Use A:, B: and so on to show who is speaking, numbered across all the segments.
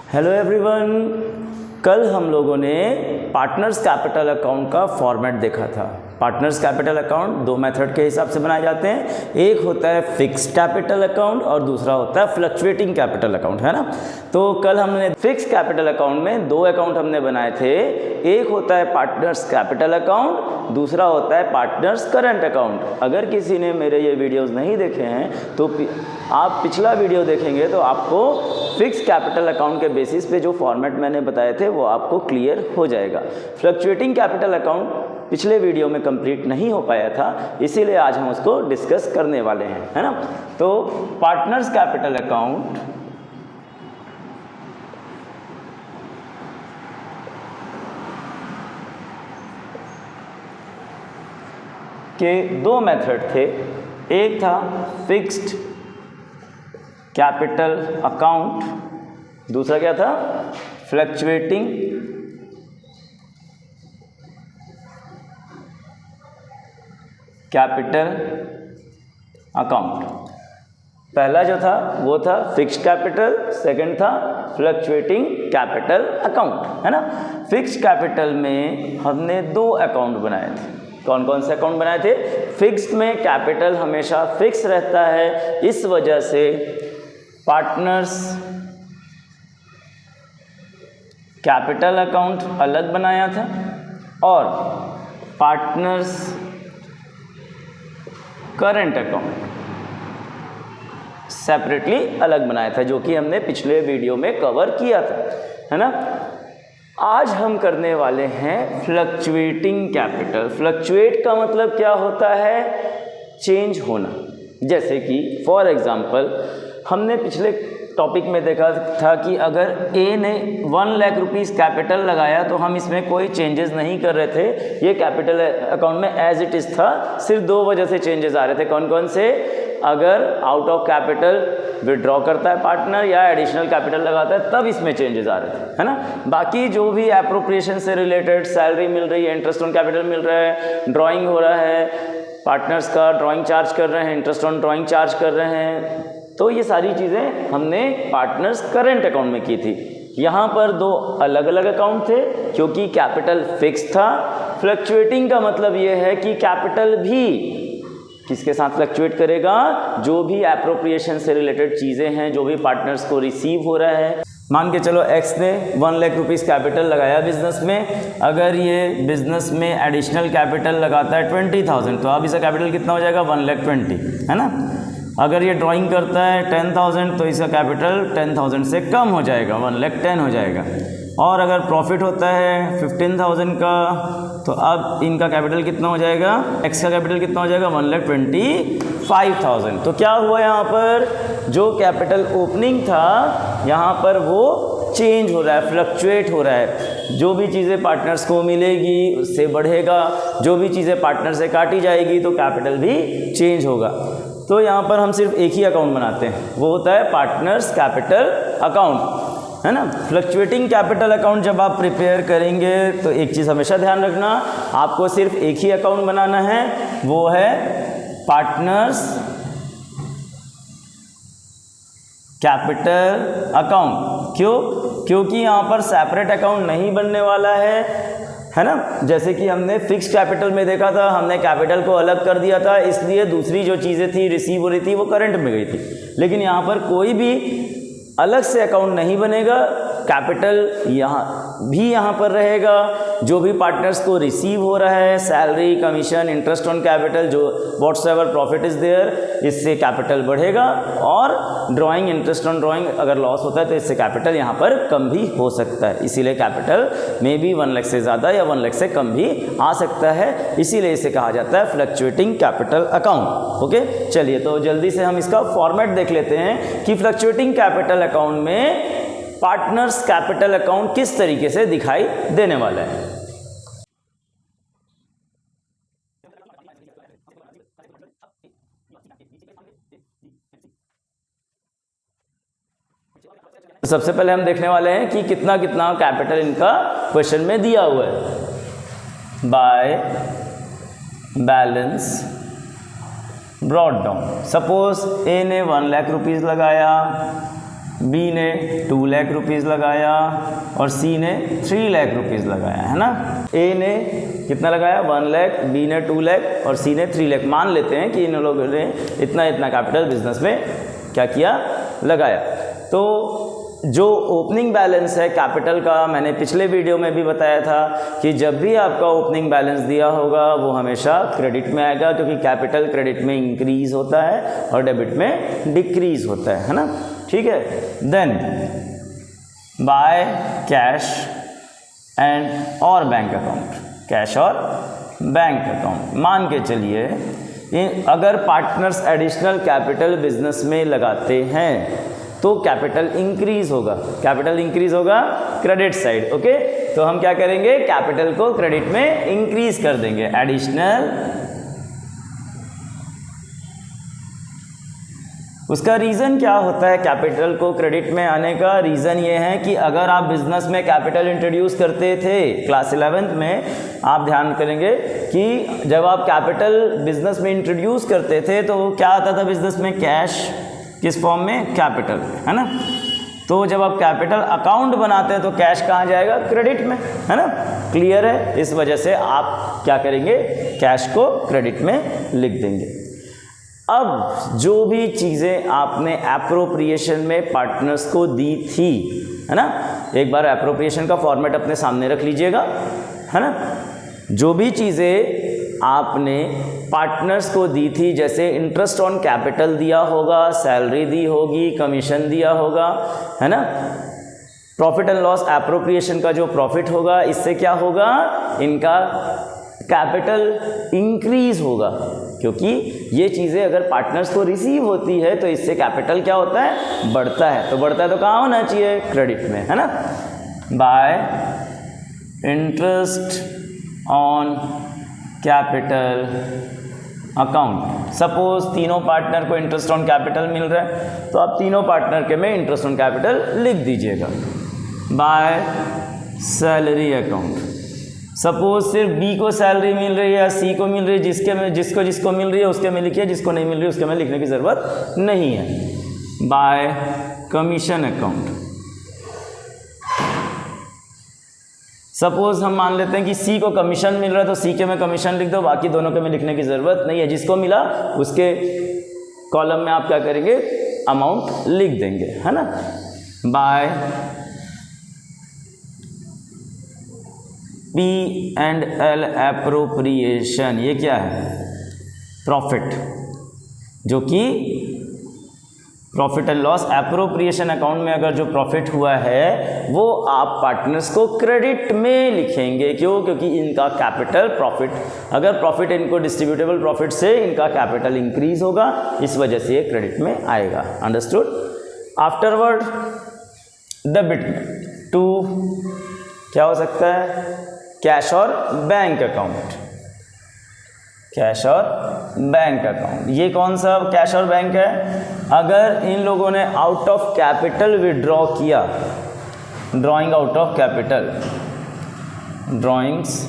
A: Hello everyone, कल हम लोगों ने पार्टनर्स कैपिटल अकाउंट का फॉर्मेट देखा था। पार्टनर्स कैपिटल अकाउंट दो मेथड के हिसाब से बनाए जाते हैं। एक होता है फिक्स कैपिटल अकाउंट और दूसरा होता है फ्लक्चुएटिंग कैपिटल अकाउंट, है ना। तो कल हमने फिक्स कैपिटल अकाउंट में दो अकाउंट हमने बनाए थे। एक होता है पार्टनर्स कैपिटल अकाउंट, दूसरा होता है पार्टनर्स करंट अकाउंट। अगर किसी ने मेरे ये वीडियोज़ नहीं देखे हैं तो आप पिछला वीडियो देखेंगे तो आपको फिक्स कैपिटल अकाउंट के बेसिस पे जो फॉर्मेट मैंने बताए थे वो आपको क्लियर हो जाएगा। फ्लक्चुएटिंग कैपिटल अकाउंट पिछले वीडियो में कंप्लीट नहीं हो पाया था, इसीलिए आज हम उसको डिस्कस करने वाले हैं, है ना। तो पार्टनर्स कैपिटल अकाउंट के दो मेथड थे। एक था फिक्स्ड कैपिटल अकाउंट, दूसरा क्या था, फ्लक्चुएटिंग कैपिटल अकाउंट। पहला जो था वो था फिक्स्ड कैपिटल, सेकंड था फ्लक्चुएटिंग कैपिटल अकाउंट, है ना। फिक्स्ड कैपिटल में हमने दो अकाउंट बनाए थे। कौन कौन से अकाउंट बनाए थे? फिक्स्ड में कैपिटल हमेशा फिक्स रहता है, इस वजह से पार्टनर्स कैपिटल अकाउंट अलग बनाया था और पार्टनर्स करंट अकाउंट सेपरेटली अलग बनाया था, जो कि हमने पिछले वीडियो में कवर किया था, है ना। आज हम करने वाले हैं फ्लक्चुएटिंग कैपिटल। फ्लक्चुएट का मतलब क्या होता है? चेंज होना। जैसे कि फॉर एग्जांपल हमने पिछले टॉपिक में देखा था कि अगर ए ने 1 लाख रुपीज़ कैपिटल लगाया तो हम इसमें कोई चेंजेस नहीं कर रहे थे। ये कैपिटल अकाउंट में एज इट इज़ था। सिर्फ दो वजह से चेंजेस आ रहे थे। कौन कौन से? अगर आउट ऑफ कैपिटल विड्रॉ करता है पार्टनर या एडिशनल कैपिटल लगाता है तब इसमें चेंजेस आ रहे थे, है ना। बाकी जो भी एप्रोप्रिएशन से रिलेटेड सैलरी मिल रही है, इंटरेस्ट ऑन कैपिटल मिल रहा है, ड्राइंग हो रहा है, पार्टनर्स का ड्राइंग चार्ज कर रहे हैं, इंटरेस्ट ऑन ड्राइंग चार्ज कर रहे हैं, तो ये सारी चीज़ें हमने पार्टनर्स करंट अकाउंट में की थी। यहाँ पर दो अलग अलग अकाउंट थे क्योंकि कैपिटल फिक्स था। फ्लक्चुएटिंग का मतलब ये है कि कैपिटल भी किसके साथ फ्लक्चुएट करेगा? जो भी एप्रोप्रिएशन से रिलेटेड चीज़ें हैं, जो भी पार्टनर्स को रिसीव हो रहा है। मान के चलो एक्स ने 1 लाख रुपीज़ कैपिटल लगाया बिजनेस में। अगर ये बिजनेस में एडिशनल कैपिटल लगाता है 20,000 तो अब इसका कैपिटल कितना हो जाएगा? 1,20,000, है ना। अगर ये ड्राइंग करता है 10,000 तो इसका कैपिटल 10,000 से कम हो जाएगा, 1,10,000 हो जाएगा। और अगर प्रॉफिट होता है 15,000 का तो अब इनका कैपिटल कितना हो जाएगा? एक्स का कैपिटल कितना हो जाएगा? 1,25,000। तो क्या हुआ यहाँ पर? जो कैपिटल ओपनिंग था यहाँ पर वो चेंज हो रहा है, फ्लक्चुएट हो रहा है। जो भी चीज़ें पार्टनर्स को मिलेगी उससे बढ़ेगा, जो भी चीज़ें पार्टनर से काटी जाएगी तो कैपिटल भी चेंज होगा। तो यहाँ पर हम सिर्फ एक ही अकाउंट बनाते हैं, वो होता है पार्टनर्स कैपिटल अकाउंट, है ना। फ्लक्चुएटिंग कैपिटल अकाउंट जब आप प्रिपेयर करेंगे तो एक चीज़ हमेशा ध्यान रखना, आपको सिर्फ एक ही अकाउंट बनाना है, वो है पार्टनर्स कैपिटल अकाउंट। क्यों? क्योंकि यहाँ पर सेपरेट अकाउंट नहीं बनने वाला है ना। जैसे कि हमने फिक्स कैपिटल में देखा था, हमने कैपिटल को अलग कर दिया था, इसलिए दूसरी जो चीज़ें थी रिसीव हो रही थी वो करंट में गई थी। लेकिन यहाँ पर कोई भी अलग से अकाउंट नहीं बनेगा, कैपिटल यहाँ पर रहेगा। जो भी पार्टनर्स को रिसीव हो रहा है, salary, commission, interest on capital, जो व्हाट्सएवर प्रॉफिट इज़ देयर, इससे कैपिटल बढ़ेगा। और ड्राइंग, इंटरेस्ट ऑन ड्राइंग अगर लॉस होता है तो इससे कैपिटल यहाँ पर कम भी हो सकता है। इसीलिए कैपिटल में भी 1 लाख से ज़्यादा या 1 लाख से कम भी आ सकता है, इसीलिए इसे कहा जाता है फ्लक्चुएटिंग कैपिटल अकाउंट। ओके, चलिए तो जल्दी से हम इसका फॉर्मेट देख लेते हैं कि फ्लक्चुएटिंग कैपिटल अकाउंट में पार्टनर्स कैपिटल अकाउंट किस तरीके से दिखाई देने वाला है। सबसे पहले हम देखने वाले हैं कि कितना कितना कैपिटल इनका क्वेश्चन में दिया हुआ है। By balance brought down. Suppose A ने 1 लाख रुपीज़ लगाया, बी ने 2 लाख रुपीज़ लगाया और सी ने 3 लाख रुपीज़ लगाया, है ना। ए ने कितना लगाया 1 लाख, बी ने 2 लाख और सी ने 3 लाख। मान लेते हैं कि इन लोगों ने इतना कैपिटल बिजनेस में क्या किया, लगाया। तो जो ओपनिंग बैलेंस है कैपिटल का, मैंने पिछले वीडियो में भी बताया था कि जब भी आपका ओपनिंग बैलेंस दिया होगा वो हमेशा क्रेडिट में आएगा, क्योंकि कैपिटल क्रेडिट में इंक्रीज होता है और डेबिट में डिक्रीज होता है ना। ठीक है, देन बाय कैश एंड और बैंक अकाउंट, कैश और बैंक अकाउंट। मान के चलिए अगर पार्टनर्स एडिशनल कैपिटल बिजनेस में लगाते हैं तो कैपिटल इंक्रीज होगा, कैपिटल इंक्रीज होगा क्रेडिट साइड। ओके, तो हम क्या करेंगे, कैपिटल को क्रेडिट में इंक्रीज कर देंगे। एडिशनल, उसका रीज़न क्या होता है कैपिटल को क्रेडिट में आने का? रीज़न ये है कि अगर आप बिजनेस में कैपिटल इंट्रोड्यूस करते थे क्लास 11th में, आप ध्यान करेंगे कि जब आप कैपिटल बिजनेस में इंट्रोड्यूस करते थे तो क्या आता था बिजनेस में? कैश, किस फॉर्म में? कैपिटल, है ना। तो जब आप कैपिटल अकाउंट बनाते हैं तो कैश कहाँ जाएगा? क्रेडिट में, है ना। क्लियर है? इस वजह से आप क्या करेंगे, कैश को क्रेडिट में लिख देंगे। अब जो भी चीज़ें आपने एप्रोप्रिएशन में पार्टनर्स को दी थी, है ना, एक बार एप्रोप्रिएशन का फॉर्मेट अपने सामने रख लीजिएगा, है ना। जो भी चीज़ें आपने पार्टनर्स को दी थी, जैसे इंटरेस्ट ऑन कैपिटल दिया होगा, सैलरी दी होगी, कमीशन दिया होगा, है ना। प्रॉफिट एंड लॉस एप्रोप्रिएशन का जो प्रॉफिट होगा, इससे क्या होगा, इनका कैपिटल इंक्रीज होगा, क्योंकि ये चीज़ें अगर पार्टनर्स को रिसीव होती है तो इससे कैपिटल क्या होता है, बढ़ता है। तो बढ़ता है तो कहाँ होना चाहिए? क्रेडिट में, है ना। Bye interest on capital account, suppose तीनों पार्टनर को इंटरेस्ट ऑन कैपिटल मिल रहा है तो आप तीनों पार्टनर के में इंटरेस्ट ऑन कैपिटल लिख दीजिएगा। बाय सैलरी अकाउंट, सपोज सिर्फ बी को सैलरी मिल रही है या सी को मिल रही है, जिसको मिल रही है उसके में लिखिए, जिसको नहीं मिल रही है उसके में लिखने की ज़रूरत नहीं है। बाय कमीशन अकाउंट, सपोज हम मान लेते हैं कि सी को कमीशन मिल रहा है तो सी के में कमीशन लिख दो, बाकी दोनों के में लिखने की ज़रूरत नहीं है। जिसको मिला उसके कॉलम में आप क्या करेंगे, अमाउंट लिख देंगे, है ना। बाय P&L एप्रोप्रिएशन, ये क्या है? प्रॉफिट, जो कि profit and loss appropriation account में अगर जो प्रॉफिट हुआ है वो आप पार्टनर्स को क्रेडिट में लिखेंगे। क्यों? क्योंकि इनका कैपिटल प्रॉफिट, अगर प्रॉफिट इनको डिस्ट्रीब्यूटेबल प्रॉफिट से इनका कैपिटल इंक्रीज होगा, इस वजह से ये क्रेडिट में आएगा। अंडरस्टूड? आफ्टरवर्ड डेबिट में टू क्या हो सकता है? कैश और बैंक अकाउंट, कैश और बैंक अकाउंट। ये कौन सा कैश और बैंक है? अगर इन लोगों ने आउट ऑफ कैपिटल विड्रॉ किया, drawing out of capital, drawings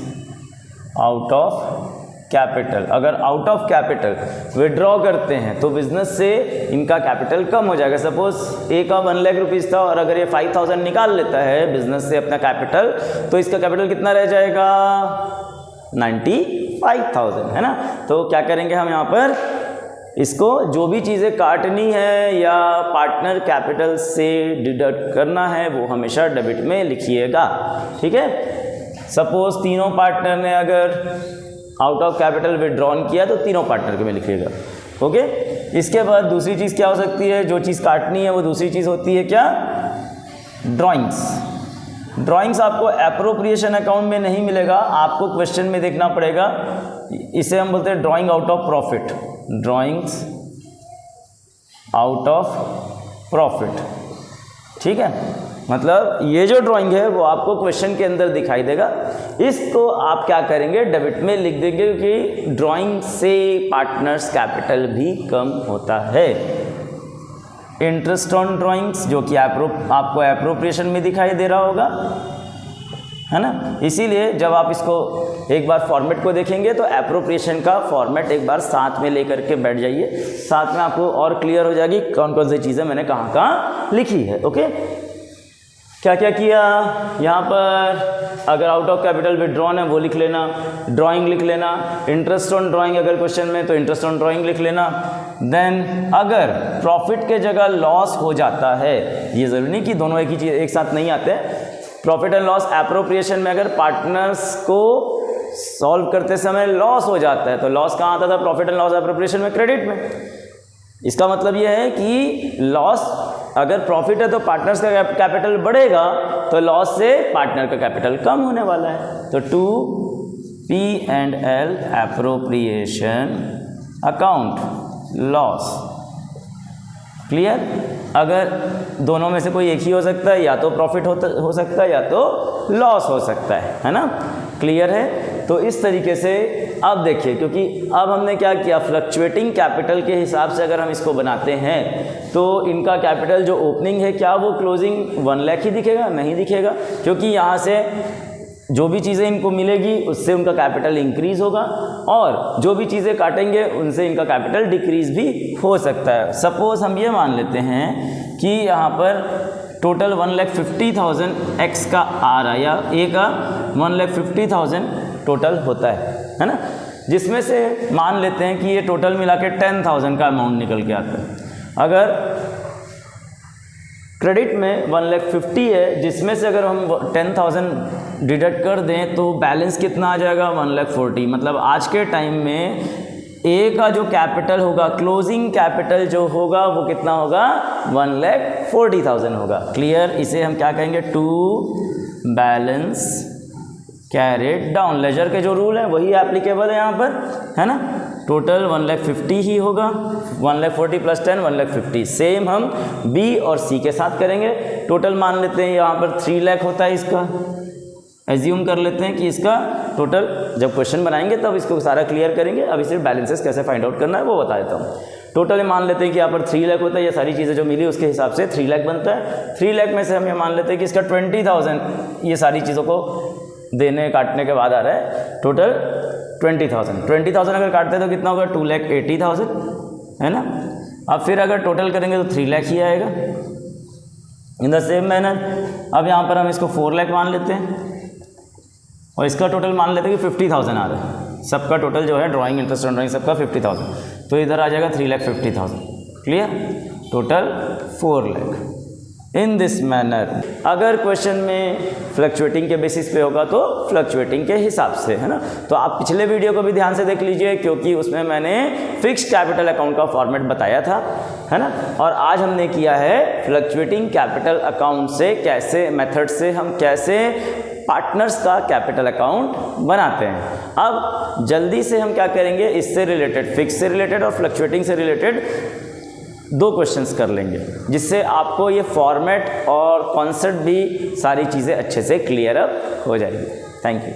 A: out of capital, अगर आउट ऑफ कैपिटल विड्रॉ करते हैं तो बिजनेस से इनका कैपिटल कम हो जाएगा। सपोज ए का 1 लाख रुपीज़ था और अगर ये 5,000 निकाल लेता है बिजनेस से अपना कैपिटल, तो इसका कैपिटल कितना रह जाएगा? 95,000, है ना। तो क्या करेंगे हम यहाँ पर, इसको जो भी चीज़ें काटनी है या पार्टनर कैपिटल से डिडक्ट करना है वो हमेशा डेबिट में लिखिएगा, ठीक है। सपोज तीनों पार्टनर ने अगर आउट ऑफ कैपिटल विड्रॉन किया तो तीनों पार्टनर के में लिखिएगा, ओके। इसके बाद दूसरी चीज़ क्या हो सकती है, जो चीज़ काटनी है वो दूसरी चीज़ होती है क्या? ड्राइंग्स। ड्राइंग्स आपको एप्रोप्रिएशन अकाउंट में नहीं मिलेगा, आपको क्वेश्चन में देखना पड़ेगा। इसे हम बोलते हैं drawing out of profit, drawings out of profit, ठीक है। मतलब ये जो ड्राइंग है वो आपको क्वेश्चन के अंदर दिखाई देगा, इसको आप क्या करेंगे, डेबिट में लिख देंगे, क्योंकि ड्राइंग से पार्टनर्स कैपिटल भी कम होता है। इंटरेस्ट ऑन ड्राइंग्स, जो कि आपको एप्रोप्रिएशन में दिखाई दे रहा होगा, है ना। इसीलिए जब आप इसको एक बार फॉर्मेट को देखेंगे तो एप्रोप्रिएशन का फॉर्मेट एक बार साथ में लेकर के बैठ जाइए, साथ में आपको और क्लियर हो जाएगी कौन कौन सी चीज़ें मैंने कहाँ कहाँ लिखी है। ओके, क्या क्या किया यहाँ पर, अगर आउट ऑफ कैपिटल विड्रॉन है वो लिख लेना, ड्राइंग लिख लेना, इंटरेस्ट ऑन ड्राइंग अगर क्वेश्चन में तो इंटरेस्ट ऑन ड्राइंग लिख लेना। देन अगर प्रॉफिट के जगह लॉस हो जाता है, ये ज़रूरी नहीं कि दोनों एक ही चीज़ एक साथ नहीं आते हैं, प्रॉफिट एंड लॉस एप्रोप्रिएशन में अगर पार्टनर्स को सॉल्व करते समय लॉस हो जाता है तो लॉस कहाँ आता था, प्रॉफिट एंड लॉस एप्रोप्रिएशन में, क्रेडिट में। इसका मतलब यह है कि लॉस अगर प्रॉफिट है तो पार्टनर्स का कैपिटल बढ़ेगा, तो लॉस से पार्टनर का कैपिटल कम होने वाला है। तो to P&L appropriation account loss, clear. अगर दोनों में से कोई एक ही हो सकता है, या तो प्रॉफिट हो सकता है या तो लॉस हो सकता है ना, क्लियर है। तो इस तरीके से अब देखिए, क्योंकि अब हमने क्या किया, फ्लक्चुएटिंग कैपिटल के हिसाब से अगर हम इसको बनाते हैं तो इनका कैपिटल जो ओपनिंग है क्या वो क्लोजिंग 1 लाख ही दिखेगा, नहीं दिखेगा, क्योंकि यहाँ से जो भी चीज़ें इनको मिलेगी उससे उनका कैपिटल इंक्रीज़ होगा, और जो भी चीज़ें काटेंगे उनसे इनका कैपिटल डिक्रीज़ भी हो सकता है। सपोज़ हम ये मान लेते हैं कि यहाँ पर टोटल 1,50,000 एक्स का आ रहा है, या ए का 1,50,000 टोटल होता है ना, जिसमें से मान लेते हैं कि ये टोटल मिला के 10,000 का अमाउंट निकल के आता है। अगर क्रेडिट में 1,50,000 है, जिसमें से अगर हम 10,000 डिडक्ट कर दें तो बैलेंस कितना आ जाएगा, 1,40,000। मतलब आज के टाइम में ए का जो कैपिटल होगा, क्लोजिंग कैपिटल जो होगा वो कितना होगा, 1,40,000 होगा, क्लियर। इसे हम क्या कहेंगे, to balance carried down, ledger के जो रूल है वही एप्लीकेबल है यहाँ पर, है ना। टोटल 1,50,000 ही होगा, 1,40,000 प्लस 10 1,50,000। सेम हम बी और सी के साथ करेंगे। टोटल मान लेते हैं यहाँ पर 3 लाख होता है, इसका एज्यूम कर लेते हैं कि इसका टोटल, जब क्वेश्चन बनाएंगे तब इसको सारा क्लियर करेंगे, अभी सिर्फ बैलेंसेस कैसे फाइंड आउट करना है वो बता देता हूँ। टोटल मान लेते हैं कि यहाँ पर 3 लाख होता है, ये सारी चीज़ें जो मिली उसके हिसाब से 3 लाख बनता है। 3 लाख में से हम ये मान लेते हैं कि इसका 20,000 ये सारी चीज़ों को देने काटने के बाद आ रहा है, टोटल 20,000 अगर काटते हैं तो कितना होगा, 2,80,000, है ना। अब फिर अगर टोटल करेंगे तो 3 लाख ही आएगा। इन द सेम मैनर अब यहाँ पर हम इसको 4 लाख मान लेते हैं, और इसका टोटल मान लेते हैं कि 50,000 आ रहा है, सबका टोटल जो है ड्राइंग, इंटरेस्ट ऑन ड्राइंग सबका 50,000, तो इधर आ जाएगा 3,50,000, clear. Total 4 lakh. In this manner अगर क्वेश्चन में फ्लक्चुएटिंग के बेसिस पे होगा तो फ्लक्चुएटिंग के हिसाब से, है ना। तो आप पिछले वीडियो को भी ध्यान से देख लीजिए, क्योंकि उसमें मैंने फिक्स्ड कैपिटल अकाउंट का फॉर्मेट बताया था, है ना। और आज हमने किया है फ्लक्चुएटिंग कैपिटल अकाउंट से कैसे, मेथड से हम कैसे पार्टनर्स का कैपिटल अकाउंट बनाते हैं। अब जल्दी से हम क्या करेंगे, इससे रिलेटेड, फिक्स से रिलेटेड और फ्लक्चुएटिंग से रिलेटेड 2 क्वेश्चंस कर लेंगे, जिससे आपको ये फॉर्मेट और कॉन्सेप्ट भी सारी चीज़ें अच्छे से क्लियर अप हो जाएगी। Thank you.